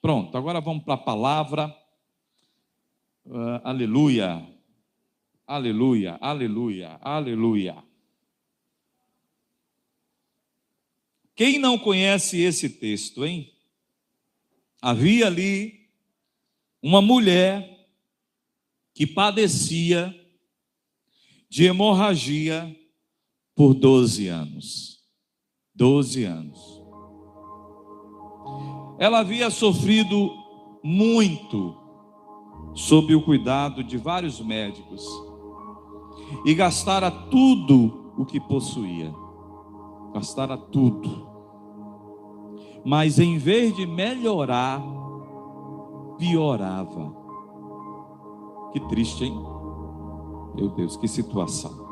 Pronto, agora vamos para a palavra. Aleluia, aleluia, aleluia, aleluia. Quem não conhece esse texto, hein? Havia ali uma mulher que padecia de hemorragia por 12 anos. 12 anos. Ela havia sofrido muito sob o cuidado de vários médicos e gastara tudo o que possuía. Gastara tudo. Mas em vez de melhorar, piorava. Que triste, hein? Meu Deus, que situação.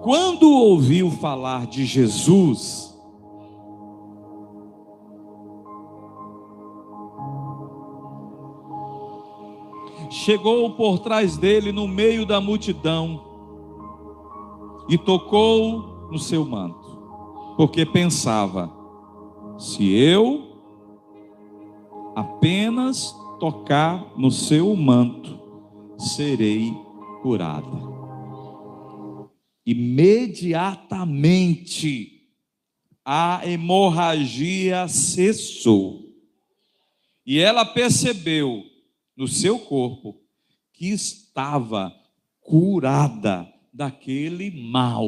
Quando ouviu falar de Jesus, chegou por trás dele no meio da multidão e tocou no seu manto, porque pensava: se eu apenas tocar no seu manto, serei curada. Imediatamente a hemorragia cessou e ela percebeu no seu corpo que estava curada daquele mal.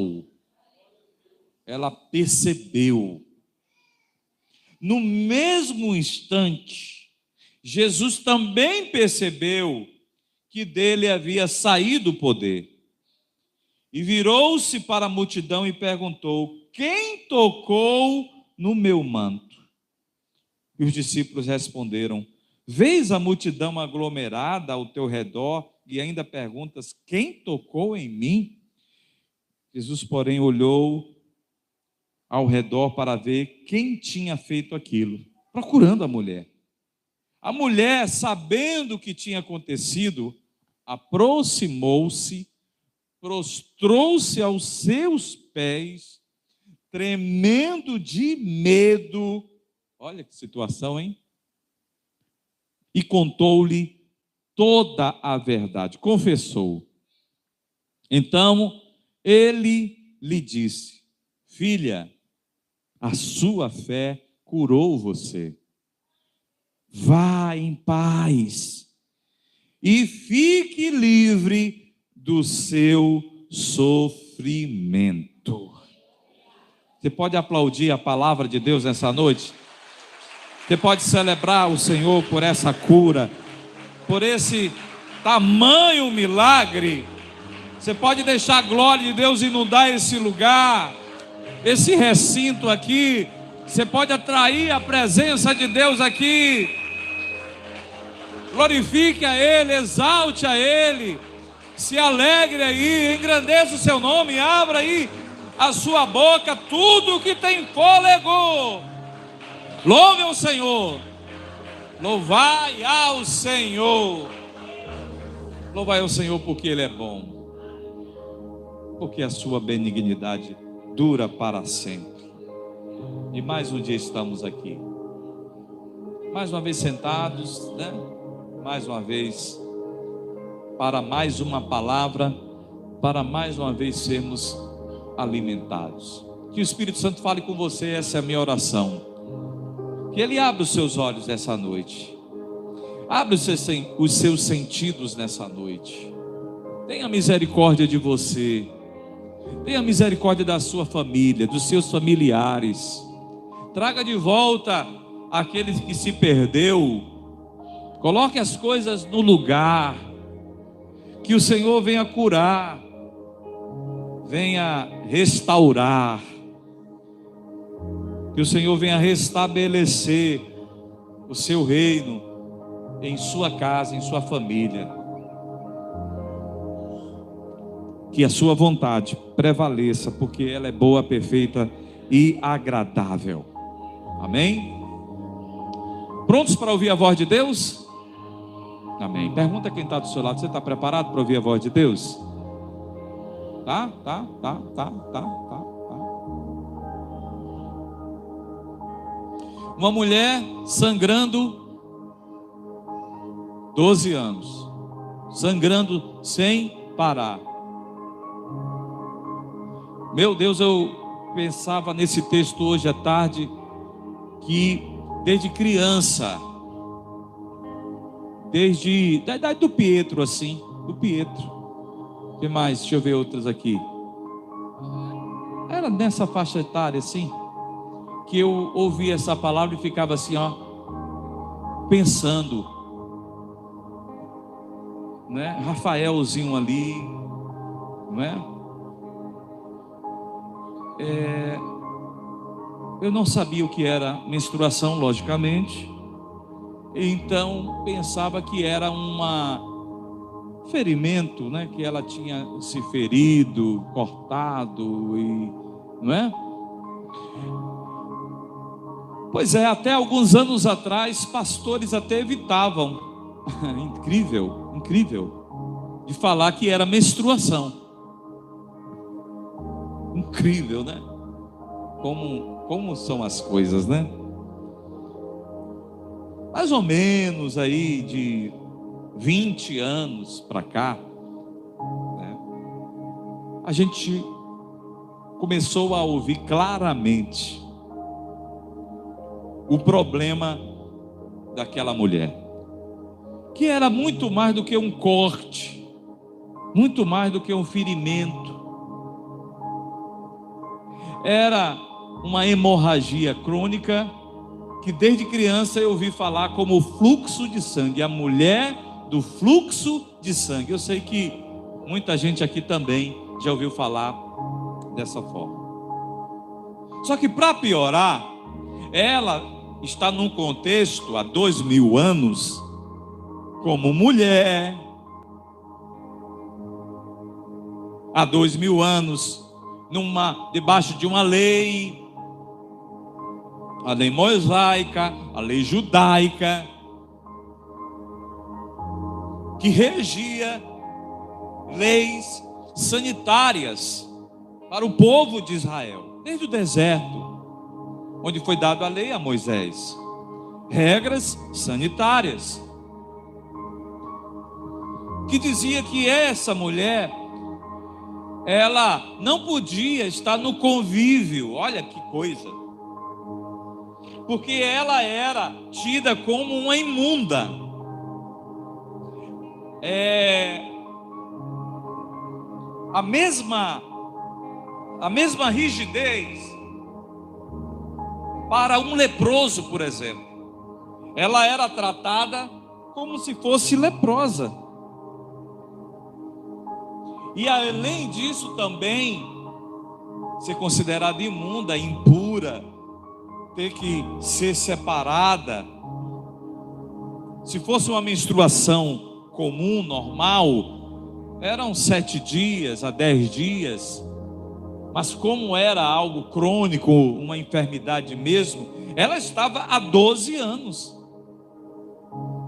Ela percebeu. No mesmo instante, Jesus também percebeu que dele havia saído o poder. E virou-se para a multidão e perguntou: quem tocou no meu manto? E os discípulos responderam: vês a multidão aglomerada ao teu redor e ainda perguntas: quem tocou em mim? Jesus, porém, olhou ao redor para ver quem tinha feito aquilo, procurando a mulher. A mulher, sabendo o que tinha acontecido, aproximou-se, prostrou-se aos seus pés, tremendo de medo. Olha que situação, hein? E contou-lhe toda a verdade, confessou. Então ele lhe disse: filha, a sua fé curou você. Vá em paz e fique livre do seu sofrimento. Você pode aplaudir a palavra de Deus nessa noite? Você pode celebrar o Senhor por essa cura, por esse tamanho milagre. Você pode deixar a glória de Deus inundar esse lugar, esse recinto aqui. Você pode atrair a presença de Deus aqui. Glorifique a Ele, exalte a Ele, se alegre aí, engrandeça o seu nome, abra aí a sua boca, tudo que tem fôlego. Louve ao Senhor, louvai ao Senhor, louvai ao Senhor porque Ele é bom, porque a sua benignidade dura para sempre. E mais um dia estamos aqui, mais uma vez sentados, né? Mais uma vez, para mais uma palavra, para mais uma vez sermos alimentados. Que o Espírito Santo fale com você, essa é a minha oração. Que Ele abra os seus olhos nessa noite, abra os seus sentidos nessa noite. Tenha misericórdia de você, tenha misericórdia da sua família, dos seus familiares. Traga de volta aqueles que se perdeu. Coloque as coisas no lugar. Que o Senhor venha curar, venha restaurar. Que o Senhor venha restabelecer o seu reino em sua casa, em sua família. Que a sua vontade prevaleça, porque ela é boa, perfeita e agradável. Amém? Prontos para ouvir a voz de Deus? Amém. Pergunta quem está do seu lado: você está preparado para ouvir a voz de Deus? Tá. Uma mulher sangrando 12 anos, sangrando sem parar. Meu Deus, eu pensava nesse texto hoje à tarde, que desde criança, desde da idade do Pietro, assim, do Pietro. O que mais? Deixa eu ver outras aqui. Era nessa faixa etária assim, que eu ouvia essa palavra e ficava assim, ó, pensando, né? Rafaelzinho ali, né? Eu não sabia o que era menstruação, logicamente. Então pensava que era ferimento, né? Que ela tinha se ferido, cortado, e, não é? Pois é, até alguns anos atrás, pastores até evitavam, incrível, de falar que era menstruação. Incrível, né? Como são as coisas, né? Mais ou menos aí de 20 anos para cá, né, a gente começou a ouvir claramente o problema daquela mulher, que era muito mais do que um corte, muito mais do que um ferimento. Era uma hemorragia crônica, que desde criança eu ouvi falar como fluxo de sangue, a mulher do fluxo de sangue. Eu sei que muita gente aqui também já ouviu falar dessa forma. Só que para piorar, ela está num contexto há 2000 anos como mulher, há 2000 anos debaixo de uma lei, a lei mosaica, a lei judaica, que regia leis sanitárias para o povo de Israel, desde o deserto, onde foi dada a lei a Moisés, regras sanitárias, que dizia que essa mulher, ela não podia estar no convívio, olha que coisa, porque ela era tida como uma imunda. A mesma rigidez para um leproso, por exemplo. Ela era tratada como se fosse leprosa. E além disso também ser considerada imunda, impura, ter que ser separada. Se fosse uma menstruação comum, normal, eram 7 dias a 10 dias. Mas como era algo crônico, uma enfermidade mesmo, ela estava há 12 anos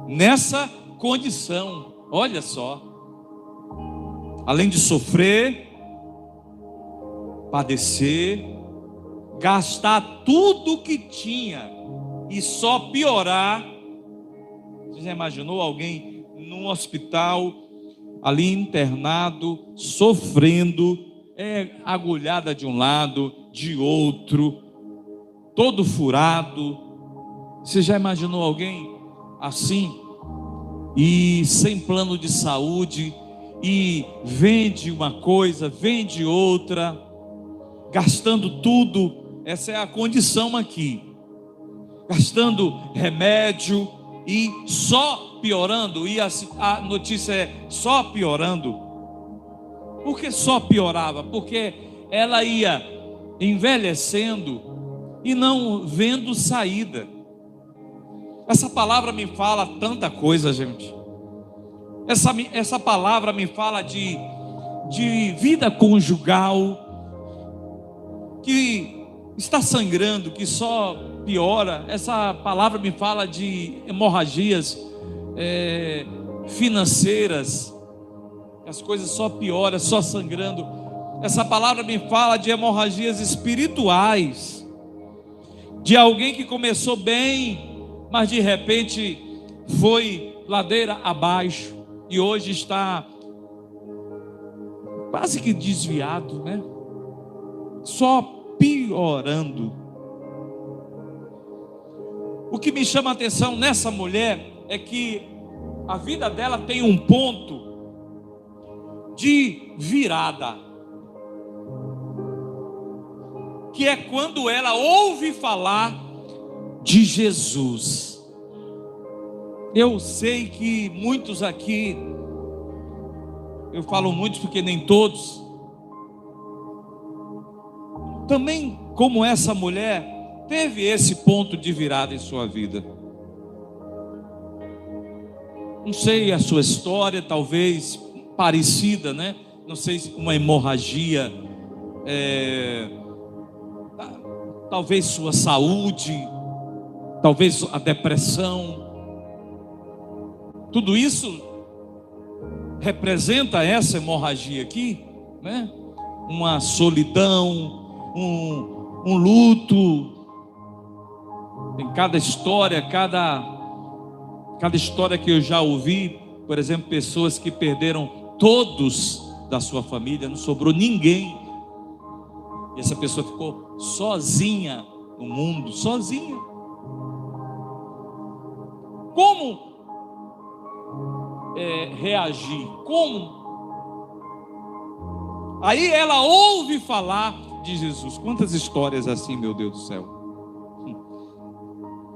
nessa condição. Olha só, além de sofrer, padecer, gastar tudo que tinha e só piorar. Você já imaginou alguém num hospital, ali internado, sofrendo, agulhada de um lado, de outro, todo furado? Você já imaginou alguém assim, e sem plano de saúde, e vende uma coisa, vende outra, gastando tudo? Essa é a condição aqui, gastando remédio e só piorando. E a notícia é só piorando. Por que só piorava? Porque ela ia envelhecendo e não vendo saída. Essa palavra me fala tanta coisa, gente. Essa palavra me fala de vida conjugal, que está sangrando, que só piora. Essa palavra me fala de hemorragias financeiras, as coisas só pioram, só sangrando. Essa palavra me fala de hemorragias espirituais, de alguém que começou bem, mas de repente foi ladeira abaixo e hoje está quase que desviado, né? Só piorando. O que me chama a atenção nessa mulher é que a vida dela tem um ponto de virada, que é quando ela ouve falar de Jesus. Eu sei que muitos aqui, eu falo muitos porque nem todos, também como essa mulher, teve esse ponto de virada em sua vida. Não sei a sua história, talvez parecida, né? Não sei se uma hemorragia, talvez sua saúde, talvez a depressão. Tudo isso representa essa hemorragia aqui, né? Uma solidão, um luto. Em cada história, cada história que eu já ouvi, por exemplo, pessoas que perderam todos da sua família, não sobrou ninguém, e essa pessoa ficou sozinha no mundo, sozinha. Como reagir? Como? Aí ela ouve falar de Jesus. Quantas histórias assim, meu Deus do céu.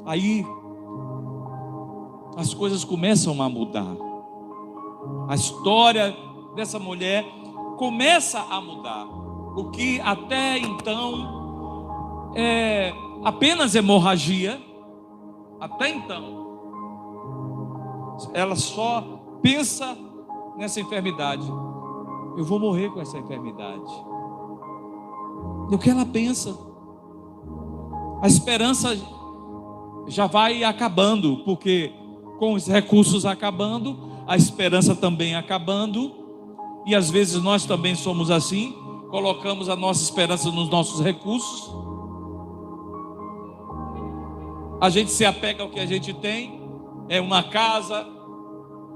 Aí as coisas começam a mudar. A história dessa mulher começa a mudar. O que até então é apenas hemorragia, até então ela só pensa nessa enfermidade. Eu vou morrer com essa enfermidade. E o que ela pensa? A esperança já vai acabando, porque com os recursos acabando, a esperança também acabando, e às vezes nós também somos assim, colocamos a nossa esperança nos nossos recursos, a gente se apega ao que a gente tem, é uma casa,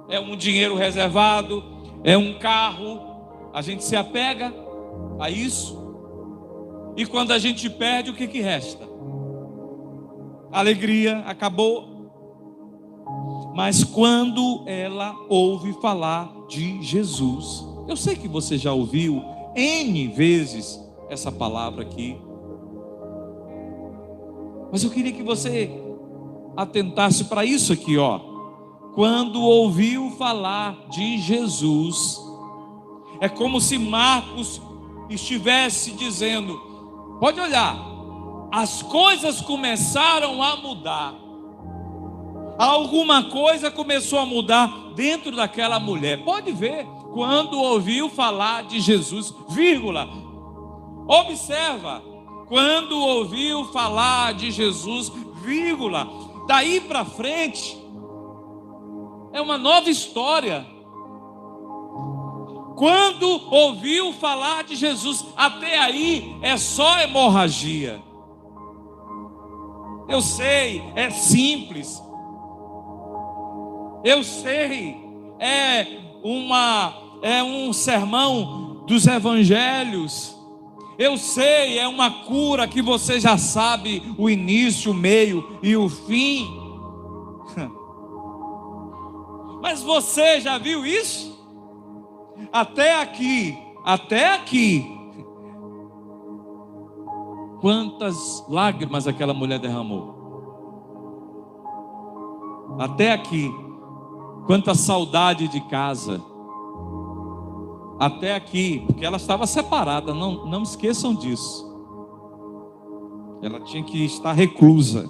é um dinheiro reservado, é um carro, a gente se apega a isso, e quando a gente perde, o que resta? A alegria acabou. Mas quando ela ouve falar de Jesus, eu sei que você já ouviu N vezes essa palavra aqui, mas eu queria que você atentasse para isso aqui, ó. Quando ouviu falar de Jesus, é como se Marcos estivesse dizendo, pode olhar, as coisas começaram a mudar. Alguma coisa começou a mudar dentro daquela mulher. Pode ver, quando ouviu falar de Jesus, vírgula. Observa, quando ouviu falar de Jesus, vírgula. Daí para frente, é uma nova história. Quando ouviu falar de Jesus, até aí é só hemorragia. Eu sei, é simples. Eu sei, é um sermão dos evangelhos. Eu sei, é uma cura que você já sabe o início, o meio e o fim. Mas você já viu isso? Até aqui. Quantas lágrimas aquela mulher derramou? Até aqui. Quanta saudade de casa. Até aqui, porque ela estava separada, não esqueçam disso. Ela tinha que estar reclusa.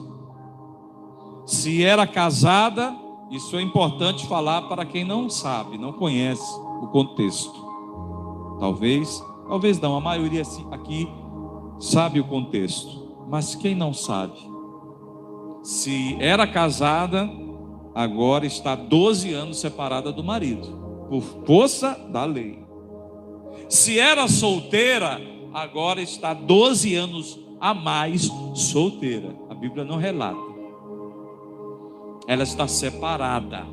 Se era casada, isso é importante falar para quem não sabe, não conhece o contexto. Talvez não, a maioria aqui sabe o contexto. Mas quem não sabe? Se era casada, agora está 12 anos separada do marido, por força da lei. Se era solteira, agora está 12 anos a mais solteira. A Bíblia não relata. Ela está separada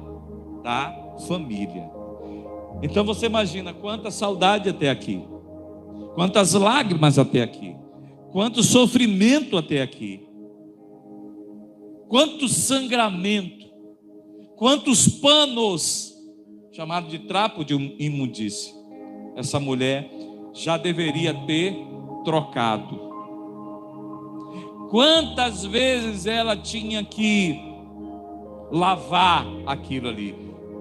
da família. Então você imagina quanta saudade até aqui, quantas lágrimas até aqui, quanto sofrimento até aqui, quanto sangramento, quantos panos, chamado de trapo de imundície, essa mulher já deveria ter trocado. Quantas vezes ela tinha que lavar aquilo ali,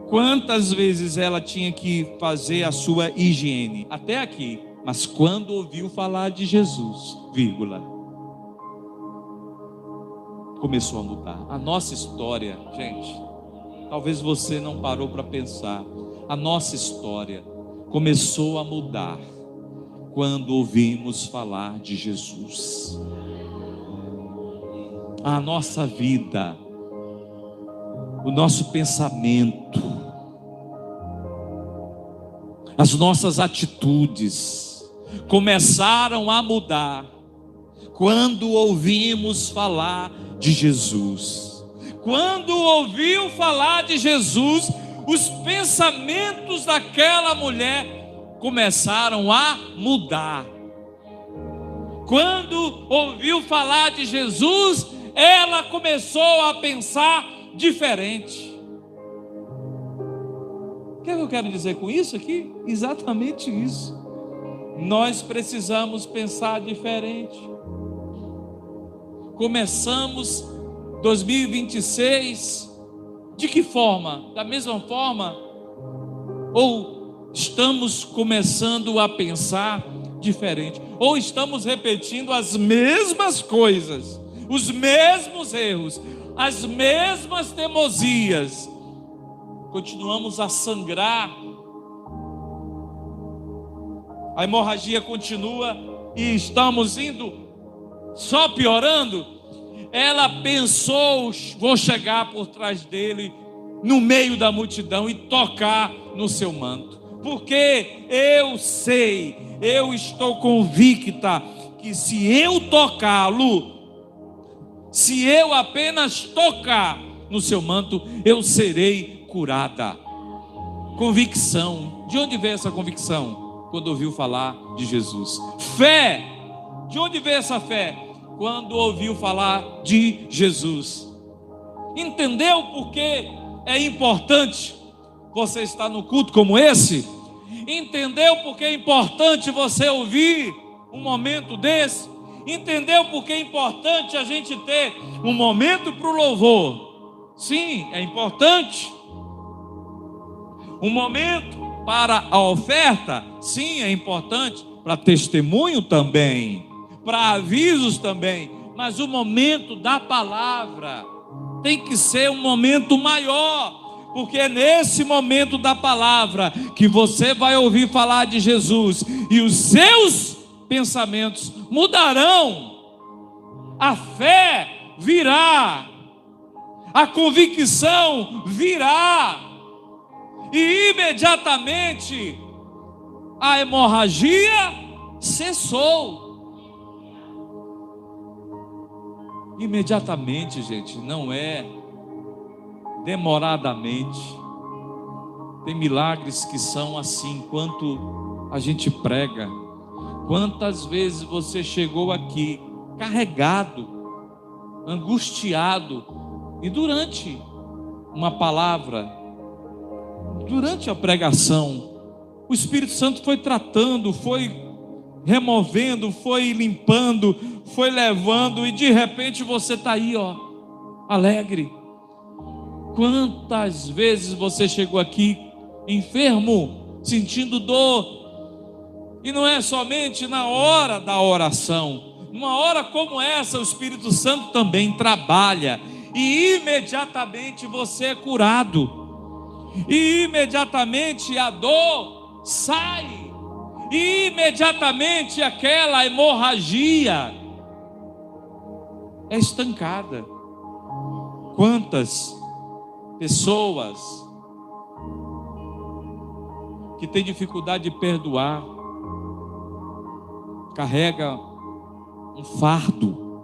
quantas vezes ela tinha que fazer a sua higiene, até aqui. Mas quando ouviu falar de Jesus, vírgula, começou a mudar. A nossa história, gente, talvez você não parou para pensar, a nossa história começou a mudar quando ouvimos falar de Jesus. A nossa vida, o nosso pensamento, as nossas atitudes começaram a mudar quando ouvimos falar de Jesus. Quando ouviu falar de Jesus, os pensamentos daquela mulher começaram a mudar. Quando ouviu falar de Jesus, ela começou a pensar diferente. O que eu quero dizer com isso aqui? Exatamente isso. Nós precisamos pensar diferente. Começamos 2026 de que forma? Da mesma forma? Ou estamos começando a pensar diferente? Ou estamos repetindo as mesmas coisas, os mesmos erros, as mesmas teimosias? Continuamos a sangrar, a hemorragia continua e estamos indo só piorando. Ela pensou: vou chegar por trás dele, no meio da multidão, e tocar no seu manto, porque eu sei, eu estou convicta que se eu tocá-lo, se eu apenas tocar no seu manto, eu serei curada. Convicção. De onde veio essa convicção? Quando ouviu falar de Jesus. Fé. De onde veio essa fé? Quando ouviu falar de Jesus. Entendeu por que é importante você estar no culto como esse? Entendeu por que é importante você ouvir um momento desse? Entendeu por que é importante a gente ter um momento para o louvor? Sim, é importante. Um momento para a oferta? Sim, é importante. Para testemunho também, para avisos também. Mas o momento da palavra tem que ser um momento maior, porque é nesse momento da palavra que você vai ouvir falar de Jesus e os seus pensamentos mudarão. A fé virá, a convicção virá, e imediatamente a hemorragia cessou. Imediatamente, gente, não é demoradamente. Tem milagres que são assim, enquanto a gente prega. Quantas vezes você chegou aqui carregado, angustiado, e durante uma palavra, durante a pregação, o Espírito Santo foi tratando, foi removendo, foi limpando, foi levando, e de repente você está aí, ó, alegre. Quantas vezes você chegou aqui enfermo, sentindo dor, e não é somente na hora da oração. Numa hora como essa, o Espírito Santo também trabalha, e imediatamente você é curado, e imediatamente a dor sai, e imediatamente aquela hemorragia é estancada. Quantas pessoas que têm dificuldade de perdoar, carrega um fardo,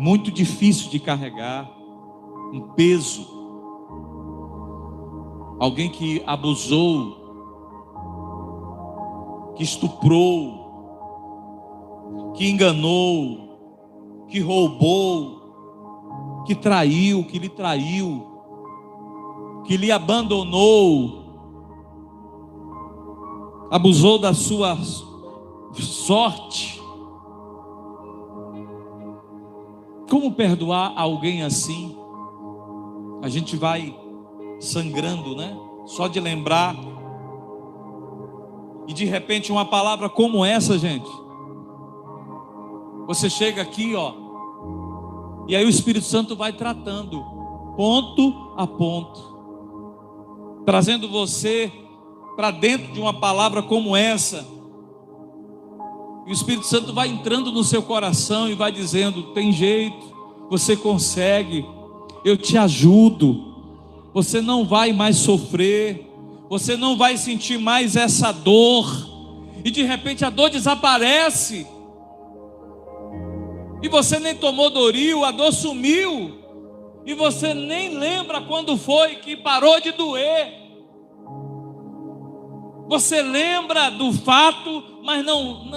muito difícil de carregar, um peso. Alguém que abusou, que estuprou, que enganou, que roubou, que traiu, que lhe traiu, que lhe abandonou, abusou da sua sorte. Como perdoar alguém assim? A gente vai sangrando, né? Só de lembrar. E de repente uma palavra como essa, gente. Você chega aqui, ó. E aí o Espírito Santo vai tratando, ponto a ponto, trazendo você para dentro de uma palavra como essa. E o Espírito Santo vai entrando no seu coração e vai dizendo: tem jeito, você consegue, eu te ajudo, você não vai mais sofrer, você não vai sentir mais essa dor. E de repente a dor desaparece, e você nem tomou Doril, a dor sumiu, e você nem lembra quando foi que parou de doer. Você lembra do fato, mas não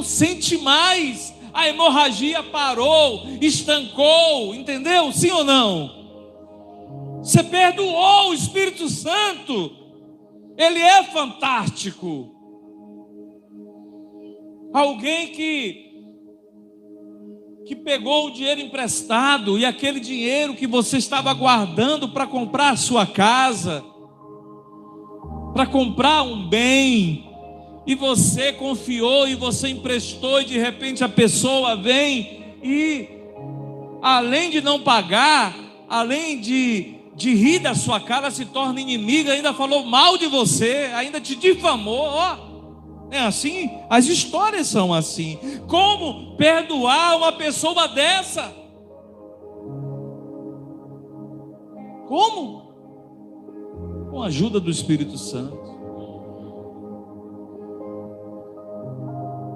sente mais. A hemorragia parou, estancou, entendeu? Sim ou não? Você perdoou. O Espírito Santo, ele é fantástico. Alguém que pegou o dinheiro emprestado, e aquele dinheiro que você estava guardando para comprar a sua casa, para comprar um bem, e você confiou e você emprestou, e de repente a pessoa vem e, além de não pagar, além de rir da sua cara, se torna inimiga, ainda falou mal de você, ainda te difamou. Ó, é assim, as histórias são assim. Como perdoar uma pessoa dessa? Como? Com a ajuda do Espírito Santo.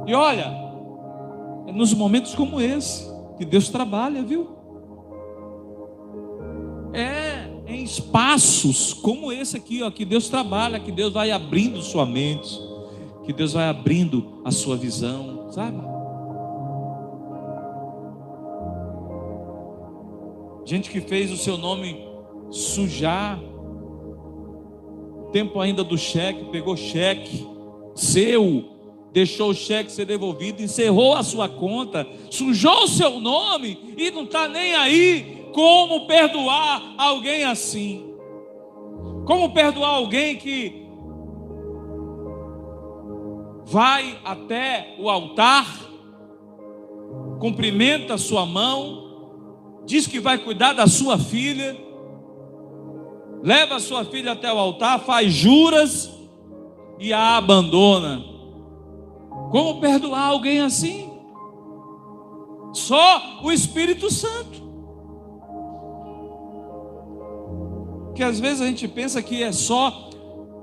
E olha, é nos momentos como esse que Deus trabalha, viu? É em espaços como esse aqui, ó, que Deus trabalha, que Deus vai abrindo sua mente, que Deus vai abrindo a sua visão, sabe? Gente que fez o seu nome sujar. Tempo ainda do cheque, pegou cheque seu, deixou o cheque ser devolvido, encerrou a sua conta, sujou o seu nome e não está nem aí. Como perdoar alguém assim? Como perdoar alguém que vai até o altar, cumprimenta a sua mão, diz que vai cuidar da sua filha, leva a sua filha até o altar, faz juras e a abandona? Como perdoar alguém assim? Só o Espírito Santo. Que às vezes a gente pensa que é só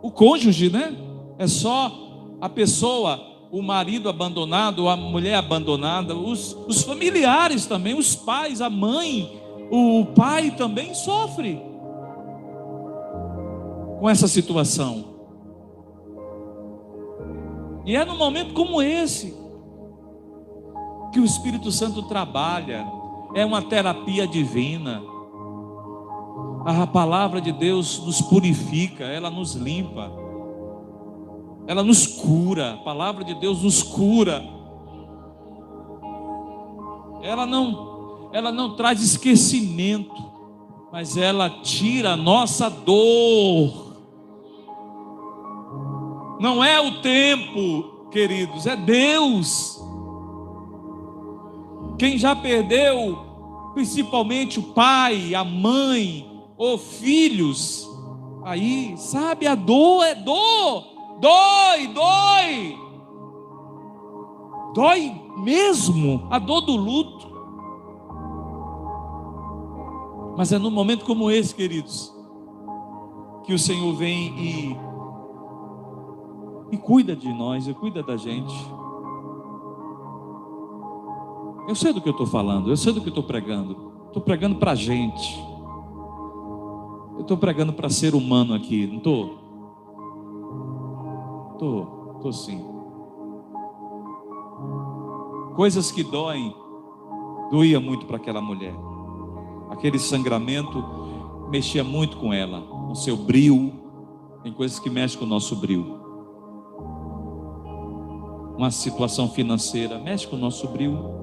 o cônjuge, né? É só a pessoa, o marido abandonado, a mulher abandonada, os familiares também, os pais, a mãe, o pai também sofre com essa situação. E é num momento como esse que o Espírito Santo trabalha. É uma terapia divina. A palavra de Deus nos purifica, ela nos limpa, ela nos cura. A palavra de Deus nos cura. Ela não traz esquecimento, mas ela tira a nossa dor. Não é o tempo, queridos, é Deus. Quem já perdeu, principalmente o pai, a mãe, ou filhos, aí sabe, a dor é dor, dói mesmo, a dor do luto. Mas é num momento como esse, queridos, que o Senhor vem e cuida de nós, e cuida da gente. Eu sei do que eu estou falando, eu sei do que eu estou pregando. Estou pregando para a gente. Eu estou pregando para ser humano aqui, não estou? Estou sim. Coisas que doem, doía muito para aquela mulher. Aquele sangramento mexia muito com ela, com seu brio. Tem coisas que mexem com o nosso brio. Uma situação financeira mexe com o nosso brio,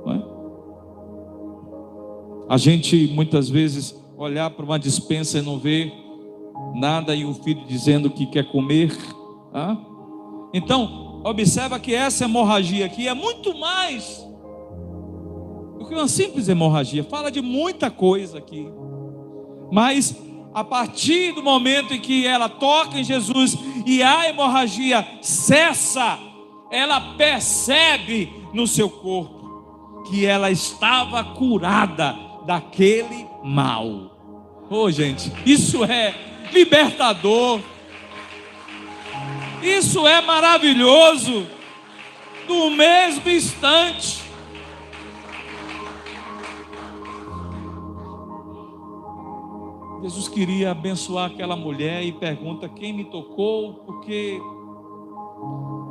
não é? A gente muitas vezes olhar para uma despensa e não ver nada, e o filho dizendo que quer comer, tá? Então observa que essa hemorragia aqui é muito mais do que uma simples hemorragia. Fala de muita coisa aqui, mas a partir do momento em que ela toca em Jesus e a hemorragia cessa, ela percebe no seu corpo que ela estava curada daquele mal. Oh, gente, isso é libertador, isso é maravilhoso. No mesmo instante, Jesus queria abençoar aquela mulher e pergunta: quem me tocou? Porque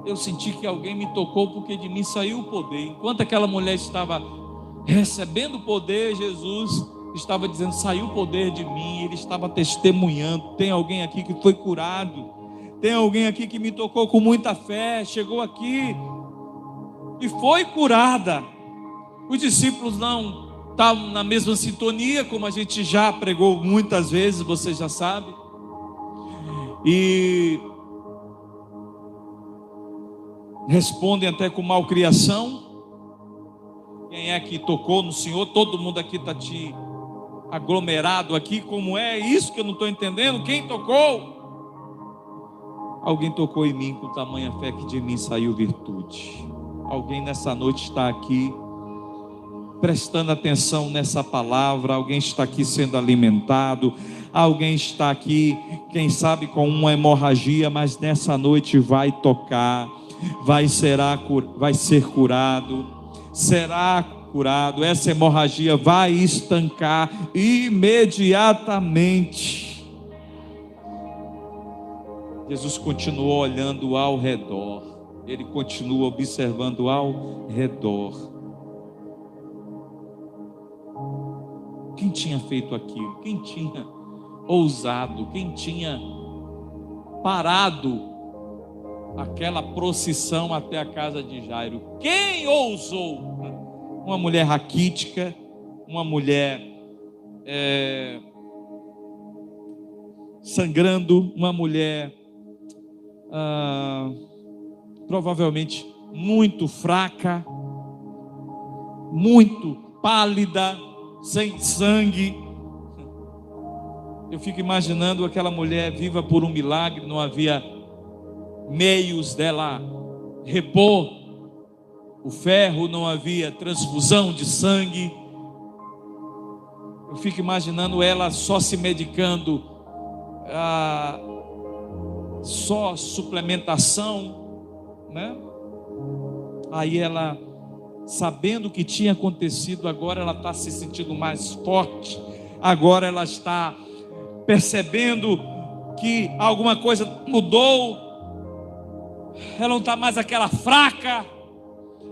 eu senti que alguém me tocou, porque de mim saiu o poder. Enquanto aquela mulher estava recebendo o poder, Jesus estava dizendo: saiu o poder de mim. Ele estava testemunhando: tem alguém aqui que foi curado, tem alguém aqui que me tocou com muita fé, chegou aqui e foi curada. Os discípulos não estavam na mesma sintonia, como a gente já pregou muitas vezes, você já sabe, e respondem até com malcriação. Quem é que tocou no Senhor? Todo mundo aqui está te aglomerado aqui, como é isso que eu não estou entendendo? Quem tocou? Alguém tocou em mim com tamanha fé que de mim saiu virtude. Alguém nessa noite está aqui prestando atenção nessa palavra. Alguém está aqui sendo alimentado. Alguém está aqui, quem sabe, com uma hemorragia, mas nessa noite vai tocar, vai ser curado, será curado. Essa hemorragia vai estancar imediatamente. Jesus continuou olhando ao redor, ele continua observando ao redor. Quem tinha feito aquilo? Quem tinha ousado? Quem tinha parado aquela procissão até a casa de Jairo? Quem ousou? Uma mulher raquítica, uma mulher sangrando, uma mulher provavelmente muito fraca, muito pálida, sem sangue. Eu fico imaginando aquela mulher viva por um milagre, não havia meios dela repor o ferro, não havia transfusão de sangue. Eu fico imaginando ela só se medicando, só suplementação, né? Aí ela, sabendo o que tinha acontecido, agora ela está se sentindo mais forte, agora ela está percebendo que alguma coisa mudou, ela não está mais aquela fraca.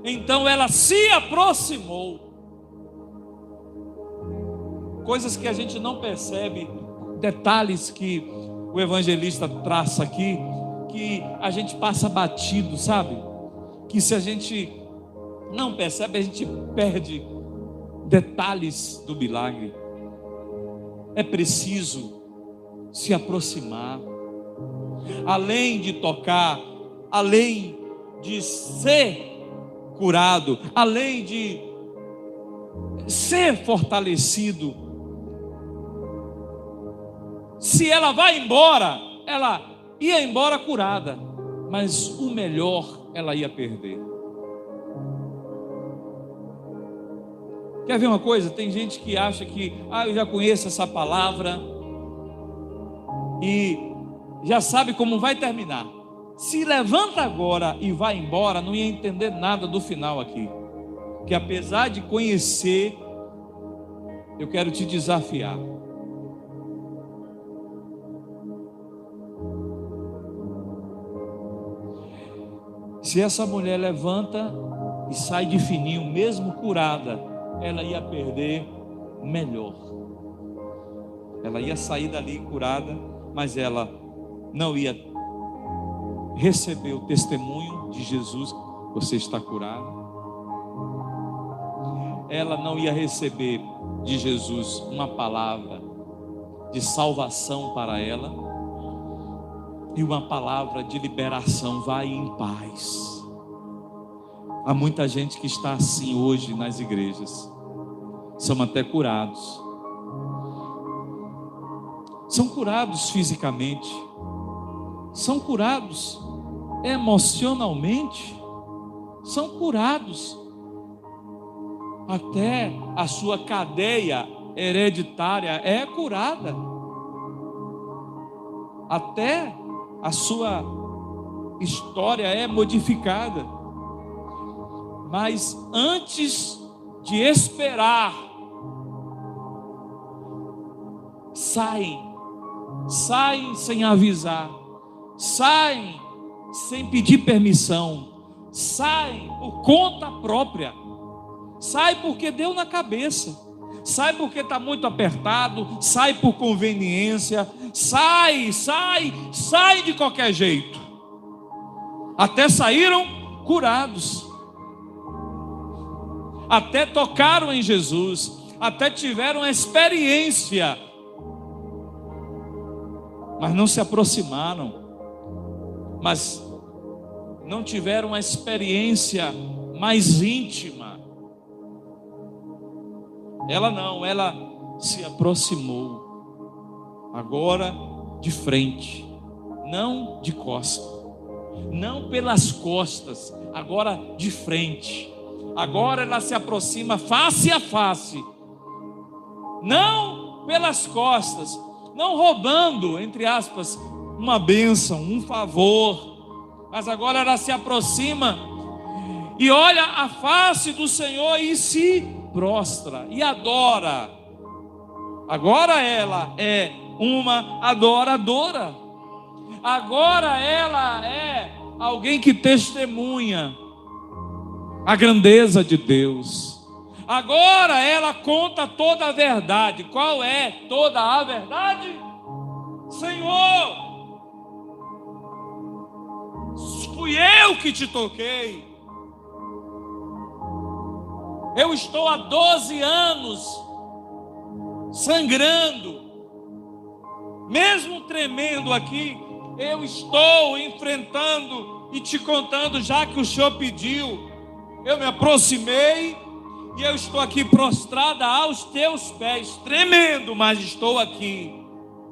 Então ela se aproximou. Coisas que a gente não percebe, detalhes que o evangelista traça aqui, que a gente passa batido, sabe? Que se a gente não percebe, a gente perde detalhes do milagre. É preciso se aproximar, além de tocar, além de ser curado, além de ser fortalecido. Se ela vai embora, ela ia embora curada, mas o melhor ela ia perder. Quer ver uma coisa? Tem gente que acha que eu já conheço essa palavra e já sabe como vai terminar. Se levanta agora e vai embora, não ia entender nada do final aqui. que apesar de conhecer, eu quero te desafiar. Se essa mulher levanta e sai de fininho, mesmo curada, ela ia perder melhor. Ela ia sair dali curada, mas ela não ia receber o testemunho de Jesus, você está curado. Ela não ia receber de Jesus uma palavra de salvação para ela e uma palavra de liberação. Vai em paz. Há muita gente que está assim hoje nas igrejas, são até curados, são curados fisicamente, são curados emocionalmente, são curados, até a sua cadeia hereditária é curada, até a sua história é modificada. Mas antes de esperar, saem sem avisar, saem sem pedir permissão, saem por conta própria, sai porque deu na cabeça, sai porque está muito apertado, sai por conveniência, sai de qualquer jeito. Até saíram curados, até tocaram em Jesus, até tiveram experiência, mas não se aproximaram, mas não tiveram uma experiência mais íntima. Ela não, ela se aproximou, agora de frente, não de costa, não pelas costas, agora de frente. Agora ela se aproxima face a face, não pelas costas, não roubando, entre aspas, uma bênção, um favor, mas agora ela se aproxima e olha a face do Senhor e se prostra e adora. Agora ela é uma adoradora, agora ela é alguém que testemunha a grandeza de Deus. Agora ela conta toda a verdade. Qual é toda a verdade? Senhor, fui eu que te toquei. Eu estou há 12 anos sangrando, mesmo tremendo aqui, eu estou enfrentando e te contando, já que o Senhor pediu. Eu me aproximei e eu estou aqui prostrada aos teus pés, tremendo, mas estou aqui,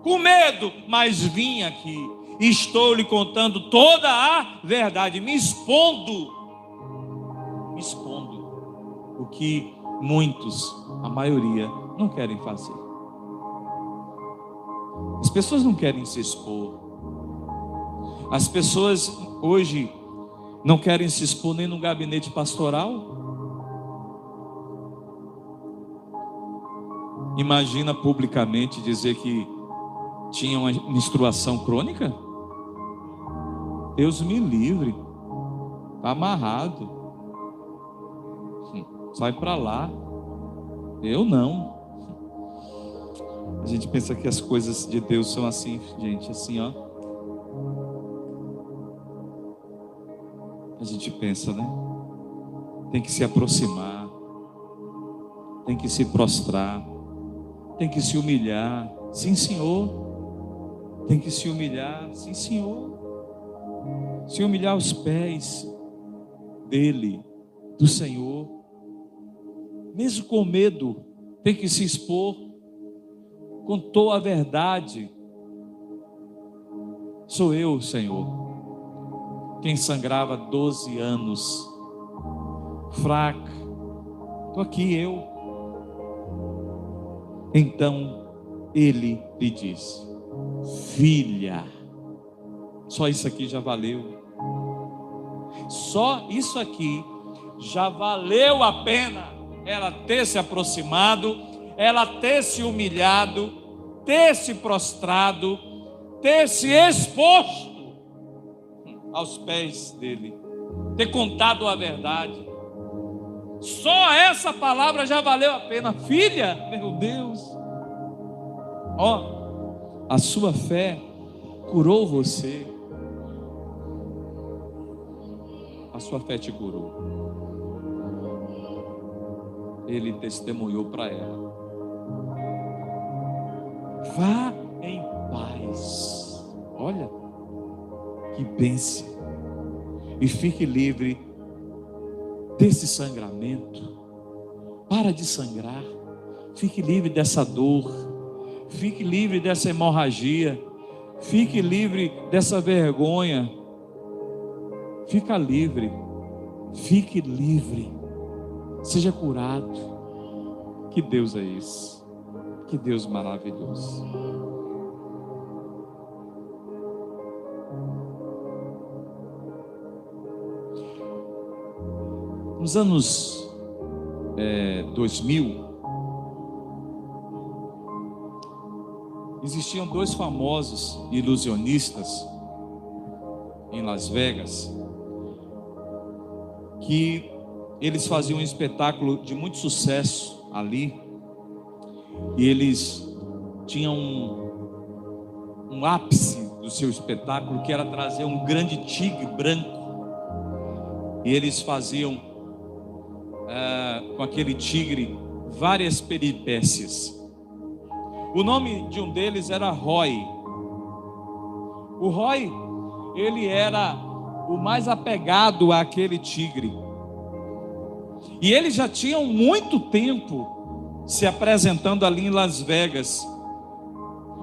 com medo, mas vim aqui, e estou lhe contando toda a verdade, me expondo o que muitos, a maioria, não querem fazer. As pessoas não querem se expor. As pessoas hoje não querem se expor nem no gabinete pastoral. Imagina publicamente dizer que tinha uma menstruação crônica? Deus me livre, está amarrado, sai para lá. Eu não. A gente pensa que as coisas de Deus são assim, gente, assim, ó. A gente pensa, né? Tem que se aproximar, tem que se prostrar, tem que se humilhar. Sim, Senhor. Tem que se humilhar. Sim, Senhor. Se humilhar aos pés dele, do Senhor. Mesmo com medo, tem que se expor. Contou a verdade. Sou eu, Senhor, quem sangrava 12 anos, fraca, estou aqui eu. Então ele lhe disse: filha, só isso aqui já valeu. Só isso aqui já valeu a pena ela ter se aproximado, ela ter se humilhado, ter se prostrado, ter se exposto aos pés dele, ter contado a verdade. Só essa palavra já valeu a pena. Filha, meu Deus, ó, a sua fé curou você. A sua fé te curou. Ele testemunhou para ela. Vá em paz. Olha que bênção. E fique livre desse sangramento. Para de sangrar. Fique livre dessa dor. Fique livre dessa hemorragia. Fique livre dessa vergonha. Fica livre. Fique livre. Seja curado. Que Deus é esse? Que Deus maravilhoso. Nos anos 2000, existiam dois famosos ilusionistas em Las Vegas, que eles faziam um espetáculo de muito sucesso ali, e eles tinham um ápice do seu espetáculo, que era trazer um grande tigre branco, e eles faziam com aquele tigre várias peripécias. O nome de um deles era Roy. O Roy, ele era o mais apegado àquele tigre, e eles já tinham muito tempo se apresentando ali em Las Vegas.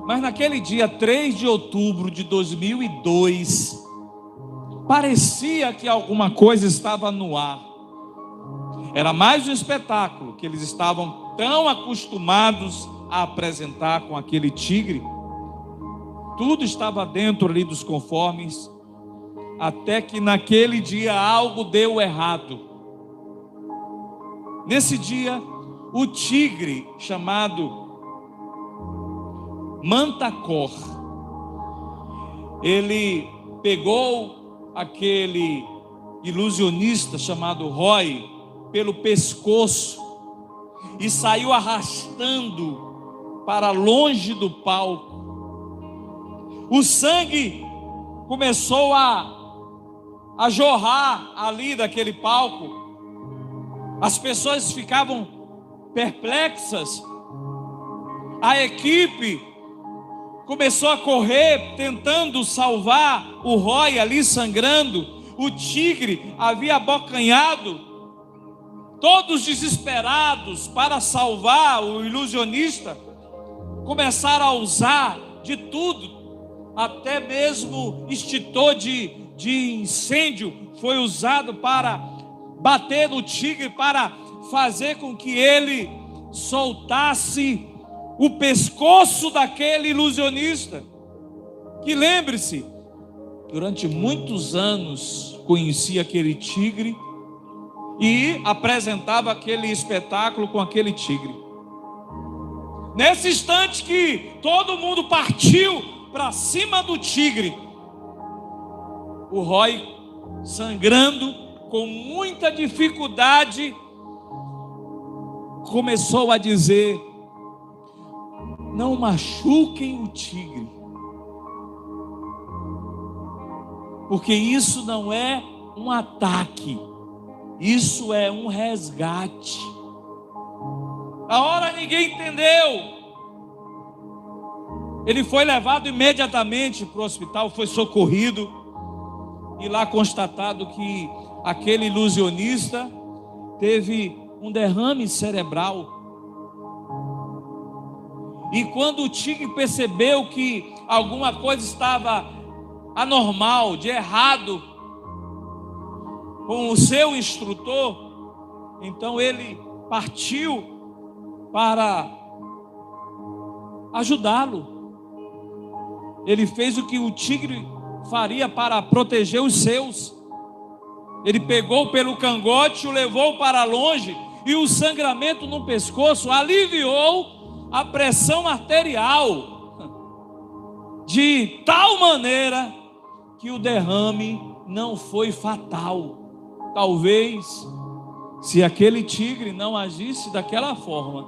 Mas naquele dia 3 de outubro de 2002, parecia que alguma coisa estava no ar. Era mais um espetáculo que eles estavam tão acostumados a apresentar com aquele tigre. Tudo estava dentro ali dos conformes, até que naquele dia algo deu errado. Nesse dia, o tigre chamado Mantacore, ele pegou aquele ilusionista chamado Roy pelo pescoço e saiu arrastando para longe do palco. O sangue começou a jorrar ali daquele palco. As pessoas ficavam perplexas. A equipe começou a correr tentando salvar o Roy ali sangrando. O tigre havia abocanhado. Todos desesperados para salvar o ilusionista começaram a usar de tudo, até mesmo extintor de incêndio foi usado para bater no tigre, para fazer com que ele soltasse o pescoço daquele ilusionista, que, lembre-se, durante muitos anos conhecia aquele tigre e apresentava aquele espetáculo com aquele tigre. Nesse instante que todo mundo partiu para cima do tigre, o Roy, sangrando com muita dificuldade, começou a dizer: não machuquem o tigre, porque isso não é um ataque, isso é um resgate. A hora ninguém entendeu. Ele foi levado imediatamente para o hospital, foi socorrido, e lá constatado que aquele ilusionista teve um derrame cerebral. E quando o tigre percebeu que alguma coisa estava anormal, de errado com o seu instrutor, então ele partiu para ajudá-lo. Ele fez o que o tigre faria para proteger os seus. Ele pegou pelo cangote, o levou para longe, e o sangramento no pescoço aliviou a pressão arterial, de tal maneira que o derrame não foi fatal. Talvez, se aquele tigre não agisse daquela forma,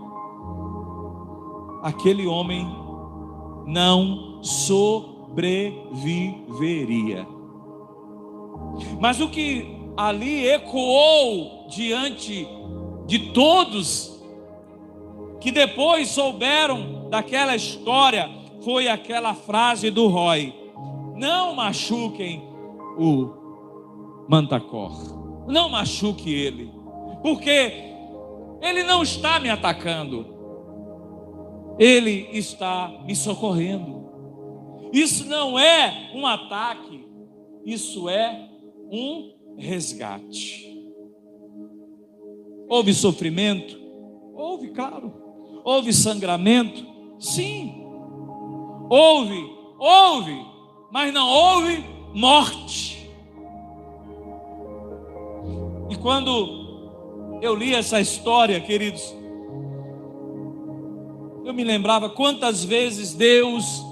aquele homem não sobreviveria. Mas o que ali ecoou diante de todos que depois souberam daquela história foi aquela frase do Roy: não machuquem o Manticor, não machuque ele, porque ele não está me atacando, ele está me socorrendo. Isso não é um ataque, isso é um resgate. Houve sofrimento? Houve, claro. Houve sangramento? Sim. Houve, mas não houve morte. E quando eu li essa história, queridos, eu me lembrava quantas vezes Deus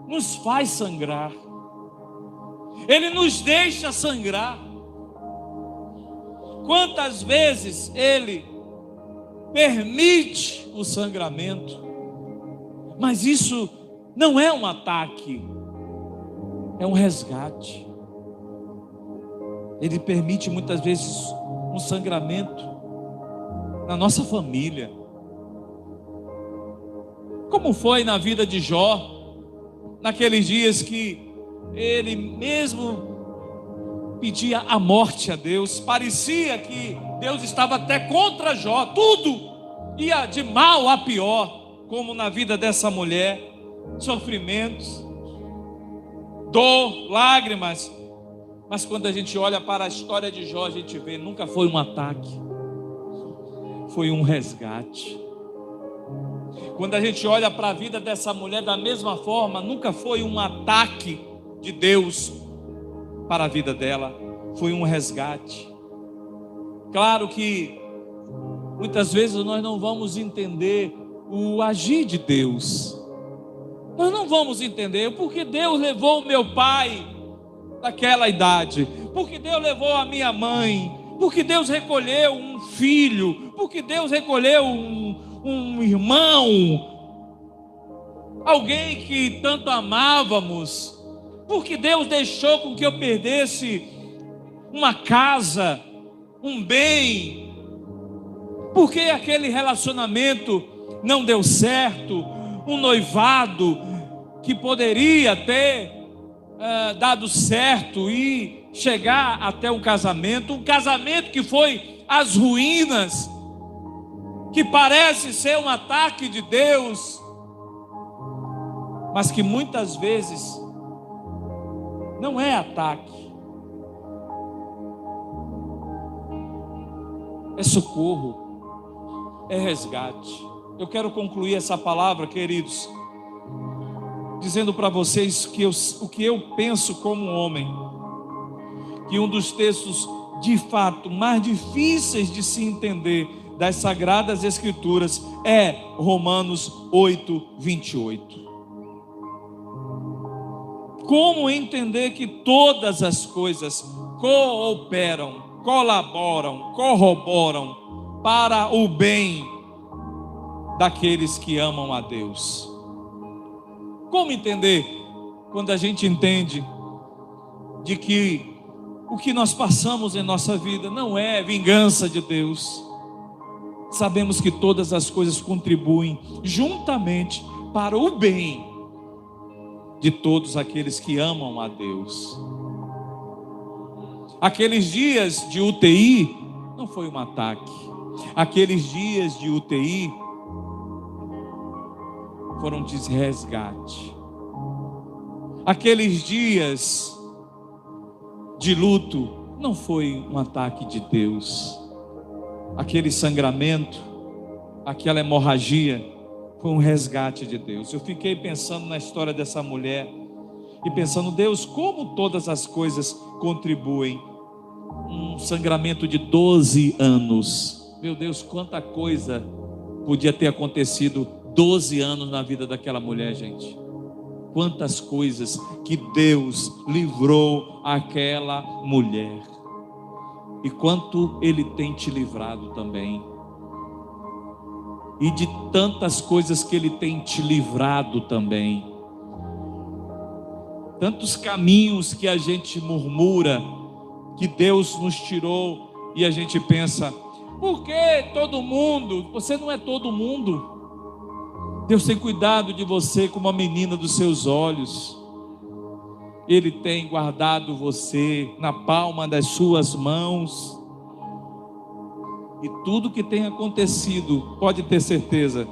nos faz sangrar. Ele nos deixa sangrar. Quantas vezes Ele permite o sangramento. Mas isso não é um ataque, é um resgate. Ele permite muitas vezes um sangramento na nossa família. Como foi na vida de Jó, naqueles dias que ele mesmo pedia a morte a Deus, parecia que Deus estava até contra Jó, tudo ia de mal a pior, como na vida dessa mulher, sofrimentos, dor, lágrimas. Mas quando a gente olha para a história de Jó, a gente vê, nunca foi um ataque, foi um resgate. Quando a gente olha para a vida dessa mulher da mesma forma, nunca foi um ataque de Deus para a vida dela, foi um resgate. Claro que muitas vezes nós não vamos entender o agir de Deus, nós não vamos entender porque Deus levou o meu pai daquela idade, porque Deus levou a minha mãe, porque Deus recolheu um filho, porque Deus recolheu um irmão, alguém que tanto amávamos, porque Deus deixou com que eu perdesse uma casa, um bem, porque aquele relacionamento não deu certo, um noivado que poderia ter dado certo e chegar até um casamento que foi às ruínas, que parece ser um ataque de Deus, mas que muitas vezes não é ataque, é socorro, é resgate. Eu quero concluir essa palavra, queridos, dizendo para vocês que o que eu penso como homem, que um dos textos de fato mais difíceis de se entender das Sagradas Escrituras é Romanos 8:28. Como entender que todas as coisas cooperam, colaboram, corroboram para o bem daqueles que amam a Deus? Como entender quando a gente entende de que o que nós passamos em nossa vida não é vingança de Deus? Sabemos que todas as coisas contribuem juntamente para o bem de todos aqueles que amam a Deus. Aqueles dias de UTI não foi um ataque. Aqueles dias de UTI foram de resgate. Aqueles dias de luto não foi um ataque de Deus. Aquele sangramento, aquela hemorragia foi um resgate de Deus. Eu fiquei pensando na história dessa mulher e pensando, Deus, como todas as coisas contribuem um sangramento de 12 anos. Meu Deus, quanta coisa podia ter acontecido 12 anos na vida daquela mulher, gente. Quantas coisas que Deus livrou aquela mulher. E quanto Ele tem te livrado também. E de tantas coisas que Ele tem te livrado também. Tantos caminhos que a gente murmura que Deus nos tirou, e a gente pensa: por que todo mundo? Você não é todo mundo. Deus tem cuidado de você como a menina dos seus olhos. Ele tem guardado você na palma das suas mãos. E tudo que tem acontecido, pode ter certeza,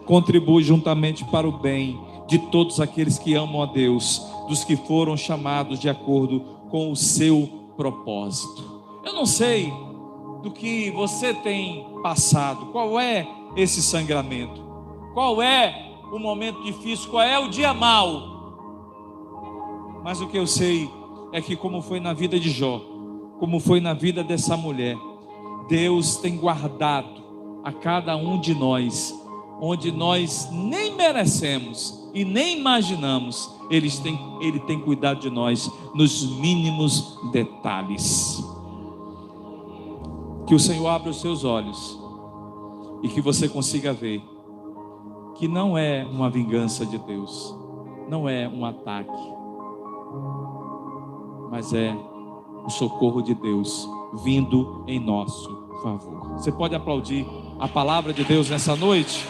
contribui juntamente para o bem de todos aqueles que amam a Deus, dos que foram chamados de acordo com o seu propósito. Eu não sei do que você tem passado, qual é esse sangramento, qual é o momento difícil, qual é o dia mau, mas o que eu sei é que, como foi na vida de Jó, como foi na vida dessa mulher, Deus tem guardado a cada um de nós, onde nós nem merecemos e nem imaginamos. Ele tem cuidado de nós nos mínimos detalhes. Que o Senhor abra os seus olhos e que você consiga ver que não é uma vingança de Deus, não é um ataque, mas é o socorro de Deus vindo em nosso favor. Você pode aplaudir a palavra de Deus nessa noite?